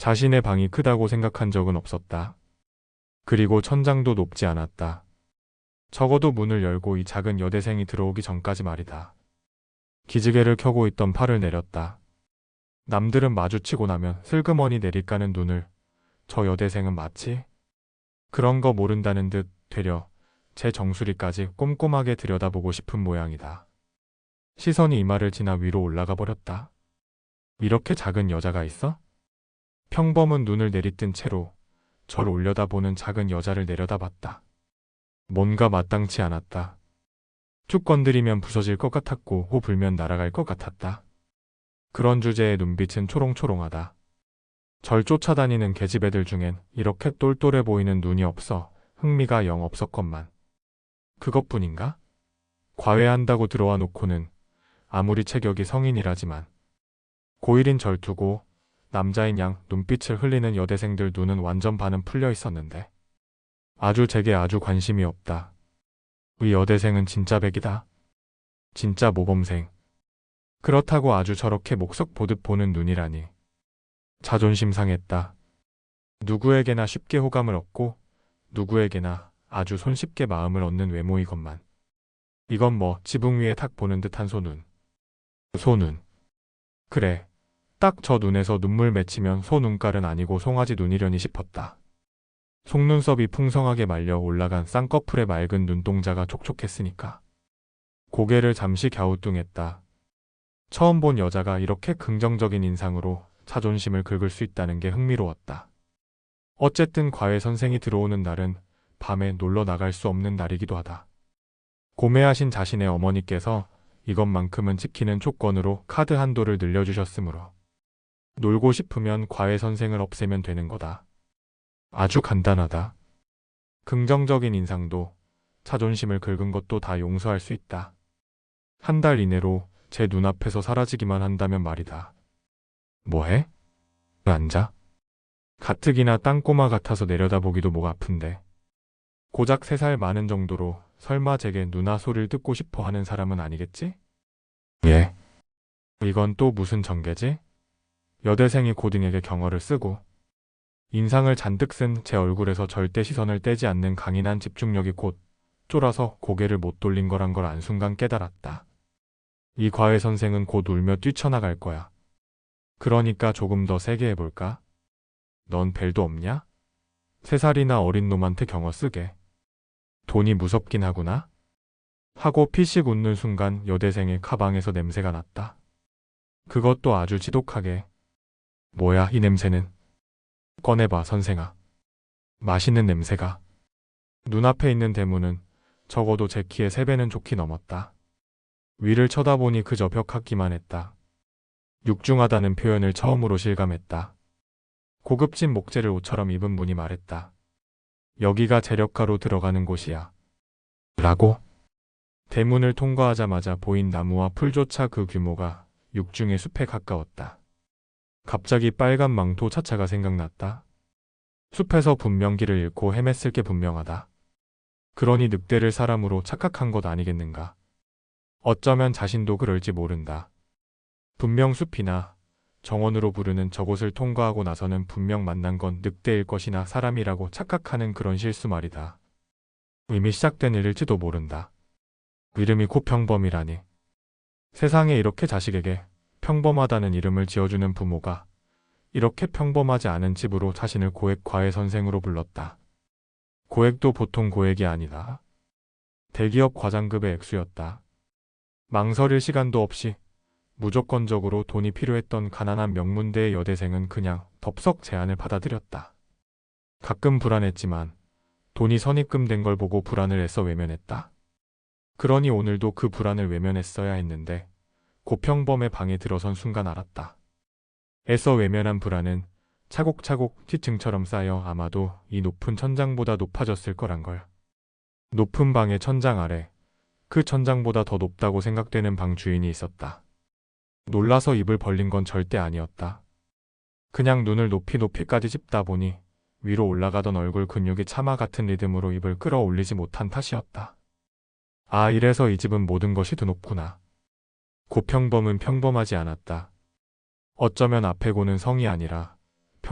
자신의 방이 크다고 생각한 적은 없었다. 그리고 천장도 높지 않았다. 적어도 문을 열고 이 작은 여대생이 들어오기 전까지 말이다. 기지개를 켜고 있던 팔을 내렸다. 남들은 마주치고 나면 슬그머니 내리까는 눈을, 저 여대생은 마치 그런 거 모른다는 듯 되려 제 정수리까지 꼼꼼하게 들여다보고 싶은 모양이다. 시선이 이마를 지나 위로 올라가 버렸다. 이렇게 작은 여자가 있어? 평범은 눈을 내리뜬 채로 절 올려다보는 작은 여자를 내려다봤다. 뭔가 마땅치 않았다. 툭 건드리면 부서질 것 같았고 호 불면 날아갈 것 같았다. 그런 주제의 눈빛은 초롱초롱하다. 절 쫓아다니는 계집애들 중엔 이렇게 똘똘해 보이는 눈이 없어 흥미가 영 없었건만. 그것뿐인가? 과외한다고 들어와 놓고는 아무리 체격이 성인이라지만 고1인 절 두고 남자인 양 눈빛을 흘리는 여대생들 눈은 완전 반은 풀려 있었는데 제게 아주 관심이 없다. 이 여대생은 진짜 백이다. 진짜 모범생. 그렇다고 아주 저렇게 목석 보듯 보는 눈이라니. 자존심 상했다. 누구에게나 쉽게 호감을 얻고 누구에게나 아주 손쉽게 마음을 얻는 외모이건만. 이건 뭐 지붕 위에 탁 보는 듯한 소눈. 소눈. 그래. 딱 저 눈에서 눈물 맺히면 소눈깔은 아니고 송아지 눈이려니 싶었다. 속눈썹이 풍성하게 말려 올라간 쌍꺼풀의 맑은 눈동자가 촉촉했으니까. 고개를 잠시 갸우뚱했다. 처음 본 여자가 이렇게 긍정적인 인상으로 자존심을 긁을 수 있다는 게 흥미로웠다. 어쨌든 과외 선생이 들어오는 날은 밤에 놀러 나갈 수 없는 날이기도 하다. 고매하신 자신의 어머니께서 이것만큼은 지키는 조건으로 카드 한도를 늘려주셨으므로 놀고 싶으면 과외 선생을 없애면 되는 거다. 아주 간단하다. 긍정적인 인상도 자존심을 긁은 것도 다 용서할 수 있다. 한 달 이내로 제 눈앞에서 사라지기만 한다면 말이다. 뭐해? 앉아? 가뜩이나 땅꼬마 같아서 내려다보기도 목 아픈데. 고작 3살 많은 정도로 설마 제게 누나 소리를 듣고 싶어 하는 사람은 아니겠지? 예. 이건 또 무슨 전개지? 여대생이 고딩에게 경어를 쓰고 인상을 잔뜩 쓴 제 얼굴에서 절대 시선을 떼지 않는 강인한 집중력이 곧 쫄아서 고개를 못 돌린 거란 걸 안순간 깨달았다. 이 과외 선생은 곧 울며 뛰쳐나갈 거야. 그러니까 조금 더 세게 해볼까? 넌 벨도 없냐? 3살이나 어린 놈한테 경어 쓰게. 돈이 무섭긴 하구나? 하고 피식 웃는 순간 여대생의 가방에서 냄새가 났다. 그것도 아주 지독하게. 뭐야 이 냄새는? 꺼내봐 선생아. 맛있는 냄새가. 눈앞에 있는 대문은 적어도 제 키의 3배는 좋게 넘었다. 위를 쳐다보니 그저 벽 같기만 했다. 육중하다는 표현을 처음으로 실감했다. 고급진 목재를 옷처럼 입은 분이 말했다. 여기가 재력가로 들어가는 곳이야. 라고? 대문을 통과하자마자 보인 나무와 풀조차 그 규모가 육중의 숲에 가까웠다. 갑자기 빨간 망토 차차가 생각났다. 숲에서 분명 길을 잃고 헤맸을 게 분명하다. 그러니 늑대를 사람으로 착각한 것 아니겠는가. 어쩌면 자신도 그럴지 모른다. 분명 숲이나 정원으로 부르는 저곳을 통과하고 나서는 분명 만난 건 늑대일 것이나 사람이라고 착각하는 그런 실수 말이다. 이미 시작된 일일지도 모른다. 이름이 고평범이라니. 세상에 이렇게 자식에게 평범하다는 이름을 지어주는 부모가 이렇게 평범하지 않은 집으로 자신을 고액 과외 선생으로 불렀다. 고액도 보통 고액이 아니다. 대기업 과장급의 액수였다. 망설일 시간도 없이 무조건적으로 돈이 필요했던 가난한 명문대의 여대생은 그냥 덥석 제안을 받아들였다. 가끔 불안했지만 돈이 선입금된 걸 보고 불안을 애써 외면했다. 그러니 오늘도 그 불안을 외면했어야 했는데 고평범의 방에 들어선 순간 알았다. 애써 외면한 불안은 차곡차곡 지층처럼 쌓여 아마도 이 높은 천장보다 높아졌을 거란 걸. 높은 방의 천장 아래 그 천장보다 더 높다고 생각되는 방 주인이 있었다. 놀라서 입을 벌린 건 절대 아니었다. 그냥 눈을 높이까지 짚다 보니 위로 올라가던 얼굴 근육이 차마 같은 리듬으로 입을 끌어올리지 못한 탓이었다. 아, 이래서 이 집은 모든 것이 드높구나. 고평범은 평범하지 않았다. 어쩌면 앞에 고는 성이 아니라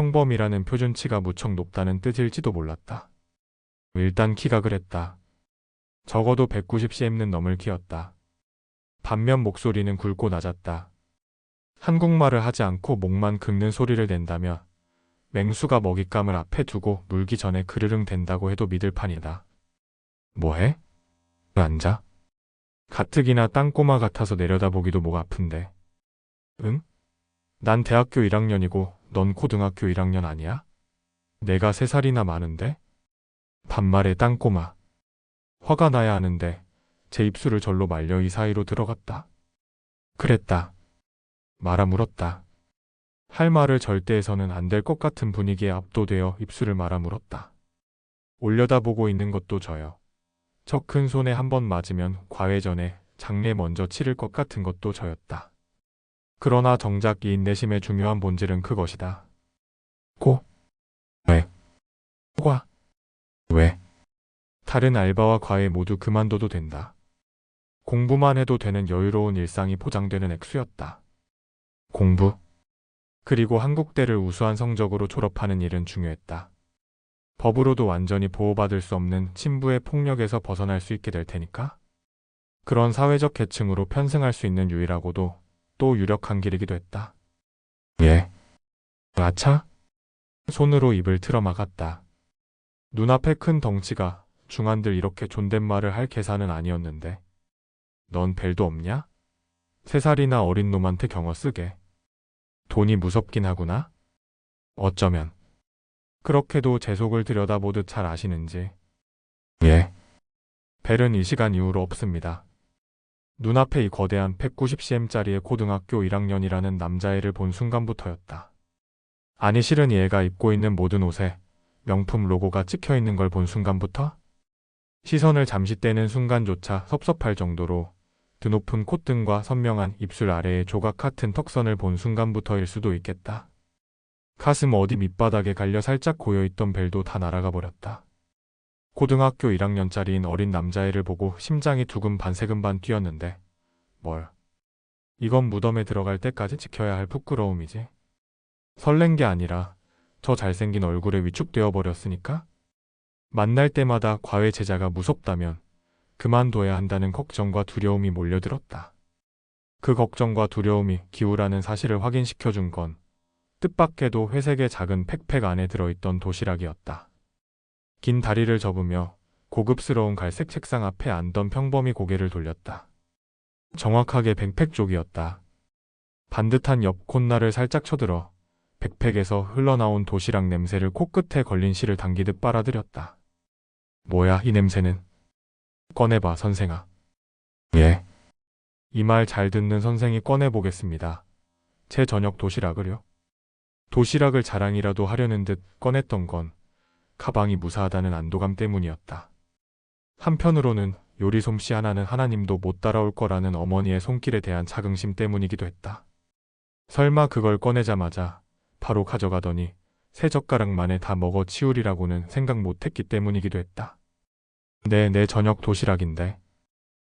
평범이라는 표준치가 무척 높다는 뜻일지도 몰랐다. 일단 키가 그랬다. 적어도 190cm는 넘을 키였다. 반면 목소리는 굵고 낮았다. 한국말을 하지 않고 목만 긁는 소리를 낸다며 맹수가 먹잇감을 앞에 두고 물기 전에 그르릉 된다고 해도 믿을 판이다. 뭐해? 앉아? 가뜩이나 땅꼬마 같아서 내려다보기도 목 아픈데. 응? 난 대학교 1학년이고 넌 고등학교 1학년 아니야? 내가 3살이나 많은데? 반말에 땅꼬마. 화가 나야 하는데 제 입술을 절로 말려 이 사이로 들어갔다. 그랬다. 말아 물었다. 할 말을 절대 해서는 안 될 것 같은 분위기에 압도되어 입술을 말아 물었다. 올려다보고 있는 것도 저요. 저 큰 손에 한 번 맞으면 과외 전에 장례 먼저 치를 것 같은 것도 저였다. 그러나 정작 이 인내심의 중요한 본질은 그것이다. 왜? 왜? 다른 알바와 과외 모두 그만둬도 된다. 공부만 해도 되는 여유로운 일상이 포장되는 액수였다. 공부. 그리고 한국대를 우수한 성적으로 졸업하는 일은 중요했다. 법으로도 완전히 보호받을 수 없는 친부의 폭력에서 벗어날 수 있게 될 테니까. 그런 사회적 계층으로 편승할 수 있는 유일하고도 또 유력한 길이기도 했다. 예. 아차? 손으로 입을 틀어 막았다. 눈앞에 큰 덩치가 중한들 이렇게 존댓말을 할 계산은 아니었는데. 넌 벨도 없냐? 3살이나 어린 놈한테 경어 쓰게. 돈이 무섭긴 하구나? 어쩌면. 그렇게도 제 속을 들여다보듯 잘 아시는지. 예. 벨은 이 시간 이후로 없습니다. 눈앞에 이 거대한 190cm짜리의 고등학교 1학년이라는 남자애를 본 순간부터였다. 아니 실은 이 애가 입고 있는 모든 옷에 명품 로고가 찍혀 있는 걸 본 순간부터? 시선을 잠시 떼는 순간조차 섭섭할 정도로 드높은 콧등과 선명한 입술 아래의 조각 같은 턱선을 본 순간부터일 수도 있겠다. 가슴 어디 밑바닥에 갈려 살짝 고여있던 벨도 다 날아가 버렸다. 고등학교 1학년짜리인 어린 남자애를 보고 심장이 두근 반 세근 반 뛰었는데 뭘. 이건 무덤에 들어갈 때까지 지켜야 할 부끄러움이지. 설렌 게 아니라 저 잘생긴 얼굴에 위축되어 버렸으니까? 만날 때마다 과외 제자가 무섭다면 그만둬야 한다는 걱정과 두려움이 몰려들었다. 그 걱정과 두려움이 기우라는 사실을 확인시켜준 건 뜻밖에도 회색의 작은 팩팩 안에 들어있던 도시락이었다. 긴 다리를 접으며 고급스러운 갈색 책상 앞에 앉던 평범이 고개를 돌렸다. 정확하게 백팩 쪽이었다. 반듯한 옆 콧날을 살짝 쳐들어 백팩에서 흘러나온 도시락 냄새를 코끝에 걸린 실을 당기듯 빨아들였다. 뭐야 이 냄새는? 꺼내봐 선생아. 예. 이 말 잘 듣는 선생이 꺼내보겠습니다. 제 저녁 도시락을요? 도시락을 자랑이라도 하려는 듯 꺼냈던 건 가방이 무사하다는 안도감 때문이었다. 한편으로는 요리 솜씨 하나는 하나님도 못 따라올 거라는 어머니의 손길에 대한 자긍심 때문이기도 했다. 설마 그걸 꺼내자마자 바로 가져가더니 세 젓가락 만에 다 먹어 치우리라고는 생각 못했기 때문이기도 했다. 내 저녁 도시락인데.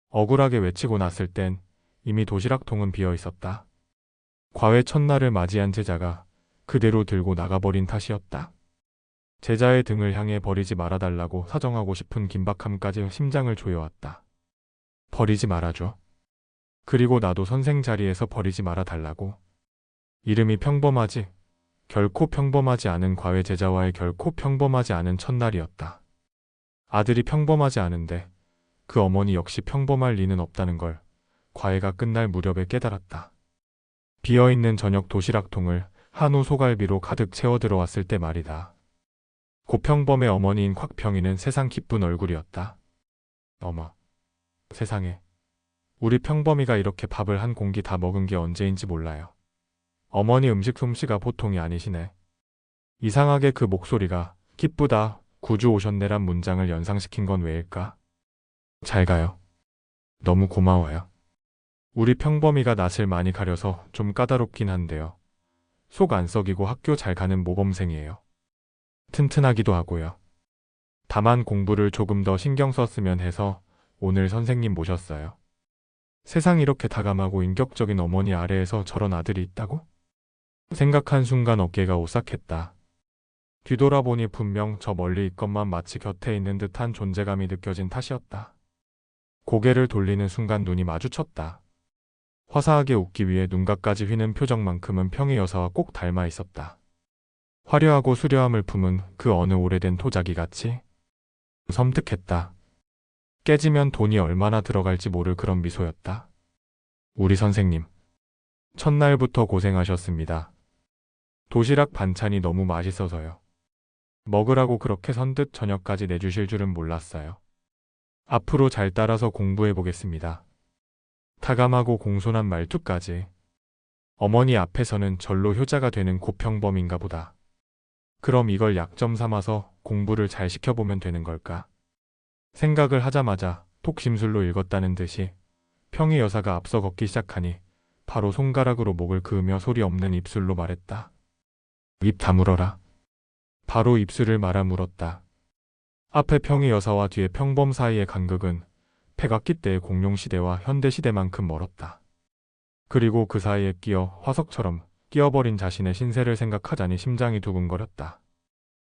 억울하게 외치고 났을 땐 이미 도시락통은 비어 있었다. 과외 첫날을 맞이한 제자가 그대로 들고 나가버린 탓이었다. 제자의 등을 향해 버리지 말아달라고 사정하고 싶은 긴박함까지 심장을 조여왔다. 버리지 말아줘. 그리고 나도 선생 자리에서 버리지 말아달라고. 이름이 평범하지, 결코 평범하지 않은 과외 제자와의 결코 평범하지 않은 첫날이었다. 아들이 평범하지 않은데 그 어머니 역시 평범할 리는 없다는 걸 과외가 끝날 무렵에 깨달았다. 비어있는 저녁 도시락통을 한우 소갈비로 가득 채워 들어왔을 때 말이다. 고평범의 어머니인 곽평이는 세상 기쁜 얼굴이었다. 어머, 세상에. 우리 평범이가 이렇게 밥을 한 공기 다 먹은 게 언제인지 몰라요. 어머니 음식 솜씨가 보통이 아니시네. 이상하게 그 목소리가 기쁘다, 구주 오셨네란 문장을 연상시킨 건 왜일까? 잘 가요. 너무 고마워요. 우리 평범이가 낯을 많이 가려서 좀 까다롭긴 한데요. 속 안 썩이고 학교 잘 가는 모범생이에요. 튼튼하기도 하고요. 다만 공부를 조금 더 신경 썼으면 해서 오늘 선생님 모셨어요. 세상 이렇게 다감하고 인격적인 어머니 아래에서 저런 아들이 있다고? 생각한 순간 어깨가 오싹했다. 뒤돌아보니 분명 저 멀리 있건만 마치 곁에 있는 듯한 존재감이 느껴진 탓이었다. 고개를 돌리는 순간 눈이 마주쳤다. 화사하게 웃기 위해 눈가까지 휘는 표정만큼은 평희 여사와 꼭 닮아 있었다. 화려하고 수려함을 품은 그 어느 오래된 토자기 같이 섬뜩했다. 깨지면 돈이 얼마나 들어갈지 모를 그런 미소였다. 우리 선생님, 첫날부터 고생하셨습니다. 도시락 반찬이 너무 맛있어서요. 먹으라고 그렇게 선뜻 저녁까지 내주실 줄은 몰랐어요. 앞으로 잘 따라서 공부해 보겠습니다. 타감하고 공손한 말투까지. 어머니 앞에서는 절로 효자가 되는 고평범인가 보다. 그럼 이걸 약점 삼아서 공부를 잘 시켜보면 되는 걸까? 생각을 하자마자 톡 심술로 읽었다는 듯이 평희 여사가 앞서 걷기 시작하니 바로 손가락으로 목을 그으며 소리 없는 입술로 말했다. 입 다물어라. 바로 입술을 말아 물었다. 앞에 평희 여사와 뒤에 평범 사이의 간극은 백악기 때의 공룡시대와 현대시대만큼 멀었다. 그리고 그 사이에 끼어 화석처럼 끼어버린 자신의 신세를 생각하자니 심장이 두근거렸다.